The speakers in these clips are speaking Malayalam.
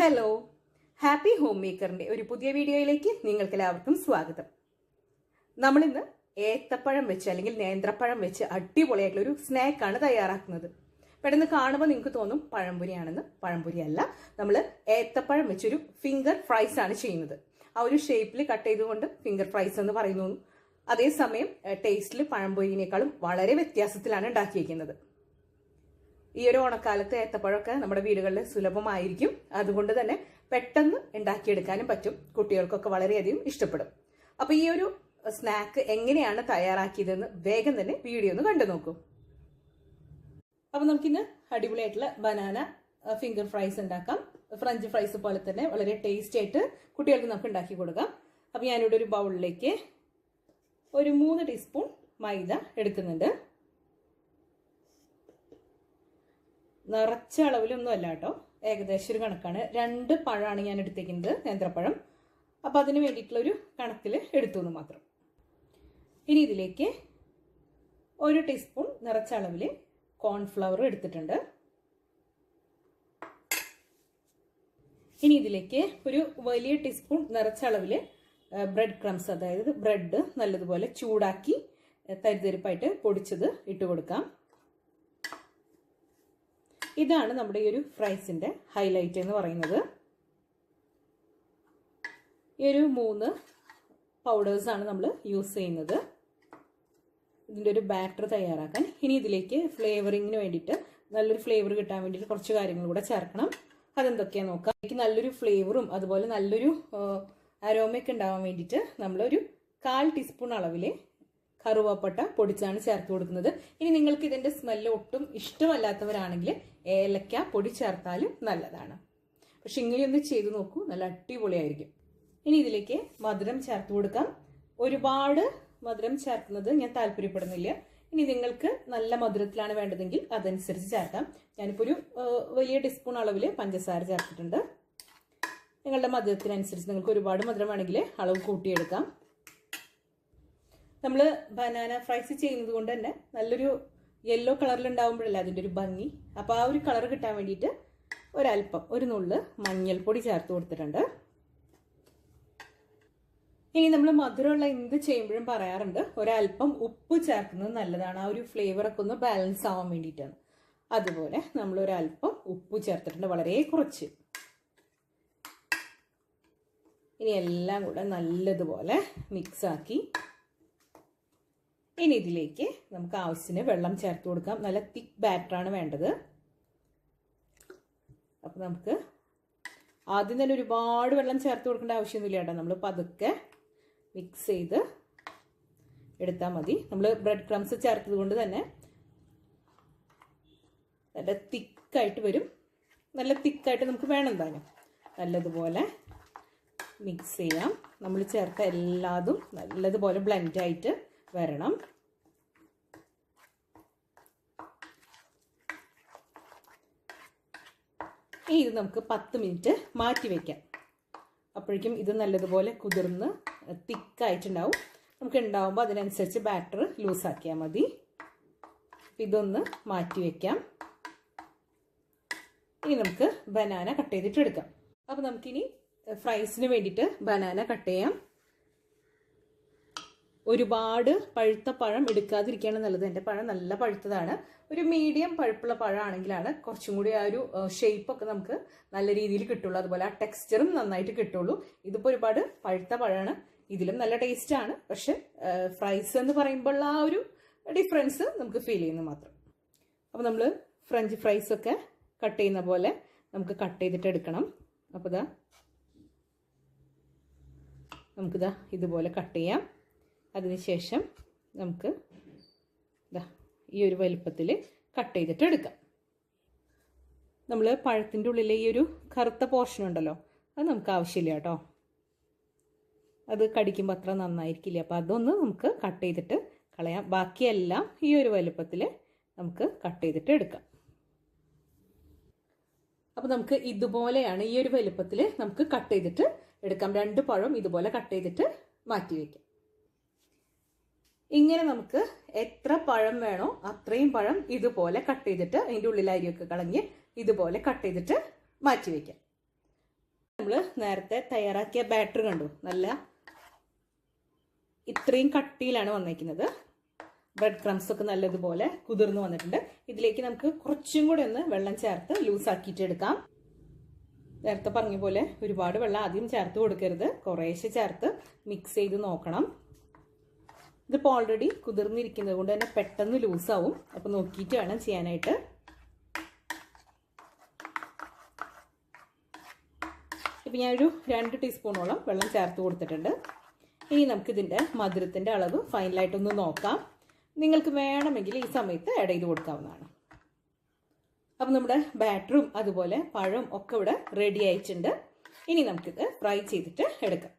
ഹലോ, ഹാപ്പി ഹോം മേക്കറിന്റെ ഒരു പുതിയ വീഡിയോയിലേക്ക് നിങ്ങൾക്ക് എല്ലാവർക്കും സ്വാഗതം. നമ്മളിന്ന് ഏത്തപ്പഴം വെച്ച് അല്ലെങ്കിൽ നേന്ത്രപ്പഴം വെച്ച് അടിപൊളിയായിട്ടുള്ള ഒരു സ്നാക്കാണ് തയ്യാറാക്കുന്നത്. പെട്ടെന്ന് കാണുമ്പോൾ നിങ്ങൾക്ക് തോന്നും പഴംപൊരിയാണെന്ന്. പഴംപൊരി അല്ല, നമ്മൾ ഏത്തപ്പഴം വെച്ചൊരു ഫിംഗർ ഫ്രൈസ് ആണ് ചെയ്യുന്നത്. ആ ഒരു ഷേപ്പിൽ കട്ട് ചെയ്തുകൊണ്ട് ഫിംഗർ ഫ്രൈസ് എന്ന് പറയുന്നു. അതേസമയം ടേസ്റ്റിൽ പഴംപൊരിനേക്കാളും വളരെ വ്യത്യാസത്തിലാണ് ഉണ്ടാക്കിയിരിക്കുന്നത്. ഈ ഒരു ഓണക്കാലത്ത് ഏത്തപ്പഴമൊക്കെ നമ്മുടെ വീടുകളിൽ സുലഭമായിരിക്കും. അതുകൊണ്ട് തന്നെ പെട്ടെന്ന് ഉണ്ടാക്കിയെടുക്കാനും പറ്റും. കുട്ടികൾക്കൊക്കെ വളരെയധികം ഇഷ്ടപ്പെടും. അപ്പോൾ ഈ ഒരു സ്നാക്ക് എങ്ങനെയാണ് തയ്യാറാക്കിയതെന്ന് വേഗം തന്നെ വീഡിയോ ഒന്ന് കണ്ടു നോക്കൂ. അപ്പോൾ നമുക്കിന്ന് അടിപൊളിയായിട്ടുള്ള ബനാന ഫിംഗർ ഫ്രൈസ് ഉണ്ടാക്കാം. ഫ്രഞ്ച് ഫ്രൈസ് പോലെ തന്നെ വളരെ ടേസ്റ്റി ആയിട്ട് കുട്ടികൾക്ക് നമുക്ക് ഉണ്ടാക്കി കൊടുക്കാം. അപ്പോൾ ഞാനിവിടെ ഒരു ബൗളിലേക്ക് ഒരു 3 ടീസ്പൂൺ മൈദ എടുക്കുന്നുണ്ട്. നിറച്ച അളവിലൊന്നും അല്ല കേട്ടോ, ഏകദേശം ഒരു കണക്കാണ്. 2 പഴമാണ് ഞാൻ എടുത്തേക്കുന്നത്, നേന്ത്രപ്പഴം. അപ്പോൾ അതിന് വേണ്ടിയിട്ടുള്ളൊരു കണക്കിൽ എടുത്തു മാത്രം. ഇനി ഇതിലേക്ക് 1 ടീസ്പൂൺ നിറച്ച അളവിൽ കോൺഫ്ലവർ എടുത്തിട്ടുണ്ട്. ഇനി ഇതിലേക്ക് ഒരു വലിയ ടീസ്പൂൺ നിറച്ച അളവിൽ ബ്രെഡ് ക്രംസ്, അതായത് ബ്രെഡ് നല്ലതുപോലെ ചൂടാക്കി തരിതരിപ്പായിട്ട് പൊടിച്ചത് ഇട്ട് കൊടുക്കാം. ഇതാണ് നമ്മുടെ ഈ ഒരു ഫ്രൈസിന്റെ ഹൈലൈറ്റ് എന്ന് പറയുന്നത്. ഈ ഒരു 3 പൗഡേഴ്സാണ് നമ്മൾ യൂസ് ചെയ്യുന്നത് ഇതിൻ്റെ ഒരു ബാറ്റർ തയ്യാറാക്കാൻ. ഇനി ഇതിലേക്ക് ഫ്ലേവറിങ്ങിന് വേണ്ടിയിട്ട്, നല്ലൊരു ഫ്ലേവർ കിട്ടാൻ വേണ്ടിയിട്ട് കുറച്ച് കാര്യങ്ങൾ കൂടെ ചേർക്കണം. അതെന്തൊക്കെയാണെന്ന് നോക്കാം. എനിക്ക് നല്ലൊരു ഫ്ലേവറും അതുപോലെ നല്ലൊരു അരോമയൊക്കെ ഉണ്ടാവാൻ വേണ്ടിയിട്ട് നമ്മളൊരു 1/4 ടീസ്പൂൺ അളവിൽ കറുവാപ്പട്ട പൊടിച്ചാണ് ചേർത്ത് കൊടുക്കുന്നത്. ഇനി നിങ്ങൾക്ക് ഇതിന്റെ സ്മെല്ല് ഒട്ടും ഇഷ്ടമല്ലാത്തവരാണെങ്കിൽ ഏലക്ക പൊടി ചേർത്താലും നല്ലതാണ്. പക്ഷെ ഇങ്ങനെയൊന്ന് ചെയ്ത് നോക്കൂ, നല്ല അടിപൊളിയായിരിക്കും. ഇനി ഇതിലേക്ക് മധുരം ചേർത്ത് കൊടുക്കാം. ഒരുപാട് മധുരം ചേർക്കുന്നത് ഞാൻ താല്പര്യപ്പെടുന്നില്ല. ഇനി നിങ്ങൾക്ക് നല്ല മധുരത്തിലാണ് വേണ്ടതെങ്കിൽ അതനുസരിച്ച് ചേർക്കാം. ഞാനിപ്പോൾ ഒരു വലിയ ടീസ്പൂൺ അളവിൽ പഞ്ചസാര ചേർത്തിട്ടുണ്ട്. നിങ്ങളുടെ മധുരത്തിനനുസരിച്ച് നിങ്ങൾക്ക് ഒരുപാട് മധുരം വേണമെങ്കിൽ അളവ് കൂട്ടിയെടുക്കാം. നമ്മൾ ബനാന ഫ്രൈസ് ചെയ്യുന്നത് കൊണ്ട് തന്നെ നല്ലൊരു യെല്ലോ കളറിൽ ഉണ്ടാകുമ്പോഴല്ലേ അതിൻ്റെ ഒരു ഭംഗി. അപ്പോൾ ആ ഒരു കളർ കിട്ടാൻ വേണ്ടിയിട്ട് ഒരല്പം, ഒരു നുള്ള് മഞ്ഞൾപ്പൊടി ചേർത്ത് കൊടുത്തിട്ടുണ്ട്. ഇനി നമ്മൾ മധുരമുള്ള എന്ത് ചെയ്യുമ്പോഴും പറയാറുണ്ട് ഒരല്പം ഉപ്പ് ചേർക്കുന്നത് നല്ലതാണ്. ആ ഒരു ഫ്ലേവറൊക്കെ ഒന്ന് ബാലൻസ് ആവാൻ വേണ്ടിയിട്ടാണ്. അതുപോലെ നമ്മൾ ഒരല്പം ഉപ്പ് ചേർത്തിട്ടുണ്ട്, വളരെ കുറച്ച്. ഇനി എല്ലാം കൂടെ നല്ലതുപോലെ മിക്സാക്കി ഇനി ഇതിലേക്ക് നമുക്ക് ആവശ്യത്തിന് വെള്ളം ചേർത്ത് കൊടുക്കാം. നല്ല തിക്ക് ബാറ്ററാണ് വേണ്ടത്. അപ്പോൾ നമുക്ക് ആദ്യം തന്നെ ഒരുപാട് വെള്ളം ചേർത്ത് കൊടുക്കേണ്ട ആവശ്യമൊന്നുമില്ല കേട്ടോ. നമ്മൾ പതുക്കെ മിക്സ് ചെയ്ത് എടുത്താൽ മതി. നമ്മൾ ബ്രെഡ് ക്രംസ് ചേർത്തത് കൊണ്ട് തന്നെ നല്ല തിക്കായിട്ട് വരും. നല്ല തിക്കായിട്ട് നമുക്ക് വേണം എന്തായാലും. നല്ലതുപോലെ മിക്സ് ചെയ്യാം. നമ്മൾ ചേർത്ത എല്ലാതും നല്ലതുപോലെ ബ്ലെൻഡായിട്ട് വരണം. ഇനി ഇത് നമുക്ക് 10 മിനിറ്റ് മാറ്റി വയ്ക്കാം. അപ്പോഴേക്കും ഇത് നല്ലതുപോലെ കുതിർന്ന് തിക്കായിട്ടുണ്ടാവും. നമുക്ക് ഉണ്ടാവുമ്പോൾ അതിനനുസരിച്ച് ബാറ്റർ ലൂസാക്കിയാൽ മതി. ഇതൊന്ന് മാറ്റി വയ്ക്കാം. ഇനി നമുക്ക് ബനാന കട്ട് ചെയ്തിട്ട് എടുക്കാം. അപ്പോൾ നമുക്കിനി ഫ്രൈസിന് വേണ്ടിയിട്ട് ബനാന കട്ട് ചെയ്യാം. ഒരുപാട് പഴുത്ത പഴം എടുക്കാതിരിക്കുകയാണ് നല്ലത്. എൻ്റെ പഴം നല്ല പഴുത്തതാണ്. ഒരു മീഡിയം പഴുപ്പുള്ള പഴമാണെങ്കിലാണ് കുറച്ചും കൂടി ആ ഒരു ഷേപ്പൊക്കെ നമുക്ക് നല്ല രീതിയിൽ കിട്ടുള്ളൂ. അതുപോലെ ആ ടെക്സ്ചറും നന്നായിട്ട് കിട്ടുള്ളൂ. ഇതിപ്പോൾ ഒരുപാട് പഴുത്ത പഴമാണ്. ഇതിലും നല്ല ടേസ്റ്റാണ്. പക്ഷെ ഫ്രൈസ് എന്ന് പറയുമ്പോൾ ആ ഒരു ഡിഫറൻസ് നമുക്ക് ഫീൽ ചെയ്യുന്നു മാത്രം. അപ്പോൾ നമ്മൾ ഫ്രഞ്ച് ഫ്രൈസൊക്കെ കട്ട് ചെയ്യുന്ന പോലെ നമുക്ക് കട്ട് ചെയ്തിട്ട് എടുക്കണം. അപ്പോൾ നമുക്കിതാ ഇതുപോലെ കട്ട് ചെയ്യാം. അതിനുശേഷം നമുക്ക് ഈ ഒരു വലുപ്പത്തിൽ കട്ട് ചെയ്തിട്ട് എടുക്കാം. നമ്മൾ പഴത്തിൻ്റെ ഉള്ളിലെ ഈ ഒരു കറുത്ത പോർഷൻ ഉണ്ടല്ലോ, അത് നമുക്ക് ആവശ്യമില്ല കേട്ടോ. അത് കടിക്കുമ്പോൾ അത്ര നന്നായിരിക്കില്ല. അപ്പോൾ അതൊന്ന് നമുക്ക് കട്ട് ചെയ്തിട്ട് കളയാം. ബാക്കിയെല്ലാം ഈ ഒരു വലുപ്പത്തിൽ നമുക്ക് കട്ട് ചെയ്തിട്ട് എടുക്കാം. അപ്പോൾ നമുക്ക് ഇതുപോലെയാണ്, ഈ ഒരു വലുപ്പത്തിൽ നമുക്ക് കട്ട് ചെയ്തിട്ട് എടുക്കാം. 2 പഴം ഇതുപോലെ കട്ട് ചെയ്തിട്ട് മാറ്റി വയ്ക്കാം. ഇങ്ങനെ നമുക്ക് എത്ര പഴം വേണോ അത്രയും പഴം ഇതുപോലെ കട്ട് ചെയ്തിട്ട് അതിൻ്റെ ഉള്ളിൽ അരിയൊക്കെ കളഞ്ഞ് ഇതുപോലെ കട്ട് ചെയ്തിട്ട് മാറ്റി വയ്ക്കാം. നമ്മൾ നേരത്തെ തയ്യാറാക്കിയ ബാറ്റർ കണ്ടു, നല്ല ഇത്രയും കട്ടിയിലാണ് വന്നിരിക്കുന്നത്. ബ്രെഡ് ക്രംസ് ഒക്കെ നല്ലതുപോലെ കുതിർന്ന് വന്നിട്ടുണ്ട്. ഇതിലേക്ക് നമുക്ക് കുറച്ചും കൂടെ ഒന്ന് വെള്ളം ചേർത്ത് ലൂസാക്കിയിട്ട് എടുക്കാം. നേരത്തെ പറഞ്ഞ പോലെ ഒരുപാട് വെള്ളം ആദ്യം ചേർത്ത് കൊടുക്കരുത്, കുറേശ്ശെ ചേർത്ത് മിക്സ് ചെയ്ത് നോക്കണം. ഇതിപ്പോൾ ഓൾറെഡി കുതിർന്നിരിക്കുന്നത് കൊണ്ട് തന്നെ പെട്ടെന്ന് ലൂസാവും. അപ്പോൾ നോക്കിയിട്ട് വേണം ചെയ്യാനായിട്ട്. ഇപ്പം ഞാനൊരു 2 ടീസ്പൂണോളം വെള്ളം ചേർത്ത് കൊടുത്തിട്ടുണ്ട്. ഇനി നമുക്കിതിൻ്റെ മധുരത്തിൻ്റെ അളവ് ഫൈനലായിട്ടൊന്ന് നോക്കാം. നിങ്ങൾക്ക് വേണമെങ്കിൽ ഈ സമയത്ത് ആഡ് ചെയ്ത് കൊടുക്കാവുന്നതാണ്. അപ്പം നമ്മുടെ ബാറ്ററും അതുപോലെ പഴവും ഒക്കെ ഇവിടെ റെഡി ആയിട്ടുണ്ട്. ഇനി നമുക്കിത് ഫ്രൈ ചെയ്തിട്ട് എടുക്കാം.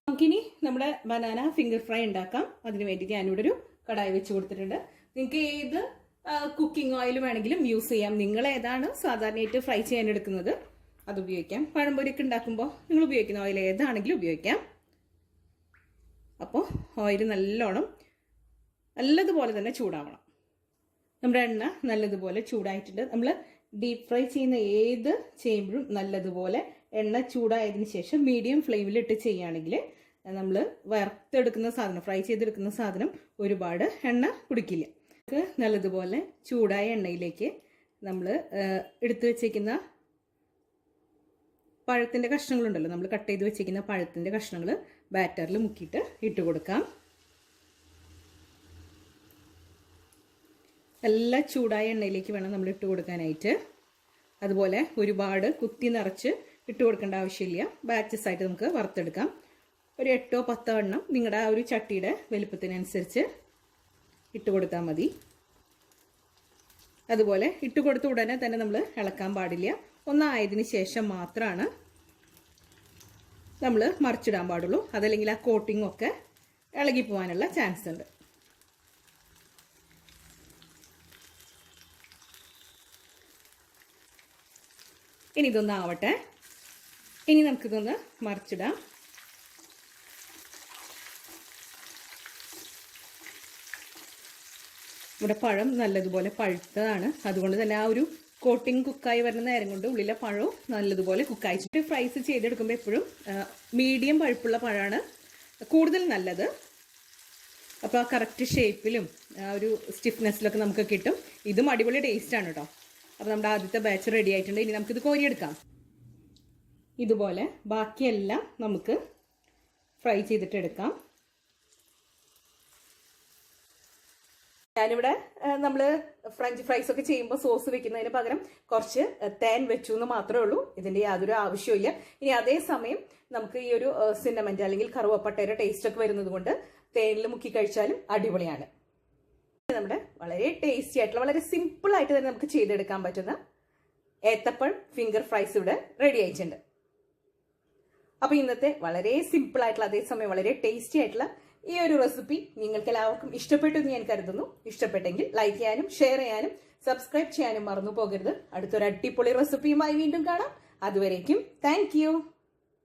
നമുക്കിനി നമ്മുടെ ബനാന ഫിംഗർ ഫ്രൈ ഉണ്ടാക്കാം. അതിന് വേണ്ടിയിട്ട് ഞാനിവിടെ ഒരു കടായി വെച്ച് കൊടുത്തിട്ടുണ്ട്. നിങ്ങൾക്ക് ഏത് കുക്കിംഗ് ഓയിൽ വേണമെങ്കിലും യൂസ് ചെയ്യാം. നിങ്ങൾ ഏതാണ് സാധാരണയായിട്ട് ഫ്രൈ ചെയ്യാൻ എടുക്കുന്നത് അത് ഉപയോഗിക്കാം. പഴംപൊരിയൊക്കെ ഉണ്ടാക്കുമ്പോൾ നിങ്ങൾ ഉപയോഗിക്കുന്ന ഓയിൽ ഏതാണെങ്കിലും ഉപയോഗിക്കാം. അപ്പോൾ ഓയിൽ നല്ലതുപോലെ തന്നെ ചൂടാവണം. നമ്മുടെ എണ്ണ നല്ലതുപോലെ ചൂടായിട്ടുണ്ട്. നമ്മൾ ഡീപ്പ് ഫ്രൈ ചെയ്യുന്ന ഏത് ചെയ്യുമ്പോഴും നല്ലതുപോലെ എണ്ണ ചൂടായതിനു ശേഷം മീഡിയം ഫ്ലെയിമിലിട്ട് ചെയ്യുകയാണെങ്കിൽ നമ്മൾ വറുത്തെടുക്കുന്ന സാധനം, ഫ്രൈ ചെയ്തെടുക്കുന്ന സാധനം ഒരുപാട് എണ്ണ കുടിക്കില്ല. നല്ലതുപോലെ ചൂടായ എണ്ണയിലേക്ക് നമ്മൾ എടുത്തു വെച്ചേക്കുന്ന പഴത്തിൻ്റെ കഷ്ണങ്ങളുണ്ടല്ലോ, നമ്മൾ കട്ട് ചെയ്ത് വെച്ചേക്കുന്ന പഴത്തിൻ്റെ കഷ്ണങ്ങൾ ബാറ്ററിൽ മുക്കിയിട്ട് ഇട്ട് കൊടുക്കാം. നല്ല ചൂടായ എണ്ണയിലേക്ക് വേണം നമ്മൾ ഇട്ട് കൊടുക്കാനായിട്ട്. അതുപോലെ ഒരുപാട് കുത്തി നിറച്ച് ഇട്ട് കൊടുക്കേണ്ട ആവശ്യമില്ല. ബാച്ചസ് ആയിട്ട് നമുക്ക് വറുത്തെടുക്കാം. ഒരു 8-10 എണ്ണം നിങ്ങളുടെ ആ ഒരു ചട്ടിയുടെ വലുപ്പത്തിനനുസരിച്ച് ഇട്ട് കൊടുത്താൽ മതി. അതുപോലെ ഇട്ട് കൊടുത്ത ഉടനെ തന്നെ നമ്മൾ ഇളക്കാൻ പാടില്ല. ഒന്നായതിന് ശേഷം മാത്രമാണ് നമ്മൾ മറിച്ചിടാൻ പാടുള്ളൂ. അതല്ലെങ്കിൽ ആ കോട്ടിംഗ് ഒക്കെ ഇളകി പോകാനുള്ള ചാൻസ് ഉണ്ട്. ഇനി ഇതൊന്നാവട്ടെ. ഇനി നമുക്കിതൊന്ന് മറിച്ചിടാം. ഇവിടെ പഴം നല്ലതുപോലെ പഴുത്തതാണ്. അതുകൊണ്ട് തന്നെ ആ ഒരു കോട്ടിങ് കുക്കായി വരുന്ന നേരം കൊണ്ട് ഉള്ളിലെ പഴവും നല്ലതുപോലെ കുക്കായിച്ചിട്ട് ഫ്രൈസ് ചെയ്തെടുക്കുമ്പോൾ എപ്പോഴും മീഡിയം പഴുപ്പുള്ള പഴമാണ് കൂടുതൽ നല്ലത്. അപ്പോൾ ആ കറക്റ്റ് ഷേപ്പിലും ആ ഒരു സ്റ്റിഫ്നെസ്സിലൊക്കെ നമുക്ക് കിട്ടും. ഇതും അടിപൊളി ടേസ്റ്റാണ് കേട്ടോ. അപ്പോൾ നമ്മുടെ ആദ്യത്തെ ബാച്ച് റെഡി ആയിട്ടുണ്ട്. ഇനി നമുക്കിത് കോരിയെടുക്കാം. ഇതുപോലെ ബാക്കിയെല്ലാം നമുക്ക് ഫ്രൈ ചെയ്തിട്ട് എടുക്കാം. ഞാനിവിടെ നമ്മൾ ഫ്രഞ്ച് ഫ്രൈസ് ഒക്കെ ചെയ്യുമ്പോൾ സോസ് വെക്കുന്നതിന് പകരം കുറച്ച് തേൻ വെച്ചു എന്ന് മാത്രമേ ഉള്ളൂ. ഇതിൻ്റെ യാതൊരു ആവശ്യമില്ല. ഇനി അതേസമയം നമുക്ക് ഈ ഒരു സിന്നമൻ്റെ അല്ലെങ്കിൽ കറുവപ്പട്ടയുടെ ടേസ്റ്റ് ഒക്കെ വരുന്നത് കൊണ്ട് തേനിൽ മുക്കി കഴിച്ചാലും അടിപൊളിയാണ്. നമ്മുടെ വളരെ ടേസ്റ്റി ആയിട്ടുള്ള വളരെ സിമ്പിൾ ആയിട്ട് തന്നെ നമുക്ക് ചെയ്തെടുക്കാൻ പറ്റുന്ന ഏത്തപ്പഴം ഫിംഗർ ഫ്രൈസ് ഇവിടെ റെഡി ആയിട്ടുണ്ട്. അപ്പോൾ ഇന്നത്തെ വളരെ സിമ്പിൾ ആയിട്ടുള്ള അതേസമയം വളരെ ടേസ്റ്റി ആയിട്ടുള്ള ഈ ഒരു റെസിപ്പി നിങ്ങൾക്ക് എല്ലാവർക്കും ഇഷ്ടപ്പെട്ടു എന്ന് ഞാൻ കരുതുന്നു. ഇഷ്ടപ്പെട്ടെങ്കിൽ ലൈക്ക് ചെയ്യാനും ഷെയർ ചെയ്യാനും സബ്സ്ക്രൈബ് ചെയ്യാനും മറന്നു പോകരുത്. അടുത്തൊരു അടിപൊളി റെസിപ്പിയുമായി വീണ്ടും കാണാം. അതുവരേക്കും താങ്ക് യു.